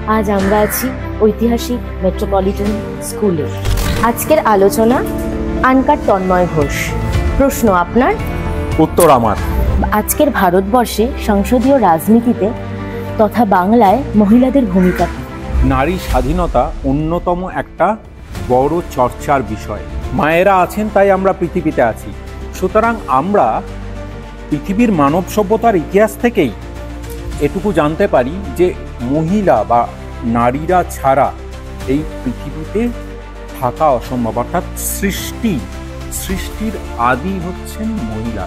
আজ আমরা আছি ঐতিহাসিক মেট্রোপলিটন স্কুলে। আজকের আলোচনা আনকার তন্ময় ঘোষ। প্রশ্ন আপনার, উত্তর আমার। আজকের ভারতবর্ষে সংসদীয় রাজনীতিতে তথা বাংলায় মহিলাদের ভূমিকা কি? নারী স্বাধীনতা অন্যতম একটা বড় চর্চার বিষয়। মায়েরা আছেন তাই আমরা পৃথিবীতে আছি। সুতরাং আমরা পৃথিবীর মানব সভ্যতার ইতিহাস থেকেই এটুকু জানতে পারি যে মহিলা বা নারীরা ছাড়া এই পৃথিবীতে থাকা অসম্ভব। অর্থাৎ সৃষ্টির আদি হচ্ছেন মহিলা,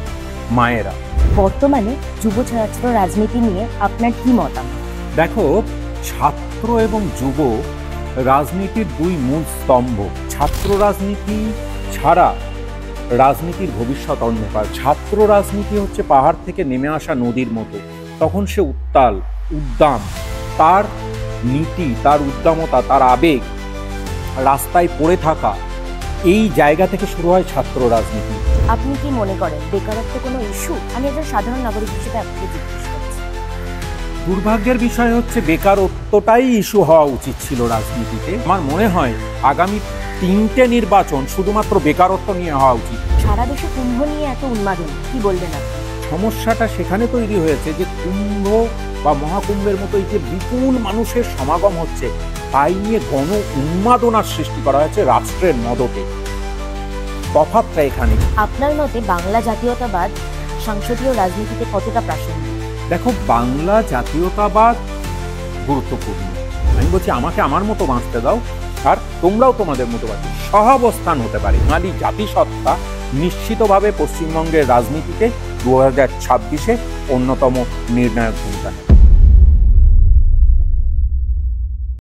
মায়েরা। বর্তমানে যুব ছাত্র রাজনীতি নিয়ে আপনার কি মতামত? দেখো, ছাত্র এবং যুব রাজনীতির দুই মূল স্তম্ভ। ছাত্র রাজনীতি ছাড়া রাজনীতির ভবিষ্যৎ অন্ধকার। ছাত্র রাজনীতি হচ্ছে পাহাড় থেকে নেমে আসা নদীর মতো। তখন সে উত্তাল, উদ্দাম, তার নীতি, তার উদ্দামতা, তার আবেগ, রাস্তায় পড়ে থাকা, এই জায়গা থেকে শুরু হয় ছাত্র রাজনীতি। আপনি কি মনে করেন বেকারত্ব কোনো ইস্যু? আমি একজন সাধারণ নাগরিক হিসেবে আপনাকে জিজ্ঞেস করছি। দুর্ভাগ্যের বিষয় হচ্ছে বেকারত্বটাই ইস্যু হওয়া উচিত ছিল রাজনীতিতে। আমার মনে হয় আগামী 3টে নির্বাচন শুধুমাত্র বেকারত্ব নিয়ে হওয়া উচিত। সারা দেশে কুম্ভ নিয়ে এত উন্মাদনা, কি বলবেন আপনি? সমস্যাটা সেখানে তৈরি হয়েছে যে কুম্ভ বা মহাকুম্ভের মতো এই যে বিপুল মানুষের সমাগম হচ্ছে, তাই নিয়ে গণ উন্মাদনার সৃষ্টি করা হয়েছে রাষ্ট্রের মদতে। তফাৎটা এখানে। আপনার মতে বাংলা জাতীয়তাবাদ সংসদীয় রাজনীতিতে কতটা প্রাসঙ্গিক? দেখো, বাংলা জাতীয়তাবাদ গুরুত্বপূর্ণ। আমি বলছি আমাকে আমার মতো বাঁচতে দাও, আর তোমরাও তোমাদের মতো বাঁচো। সহাবস্থান হতে পারে। বাঙালি জাতিসত্তা নিশ্চিতভাবে পশ্চিমবঙ্গের রাজনীতিতে 2026-এ অন্যতম নির্ণায়ক ভূমিকা।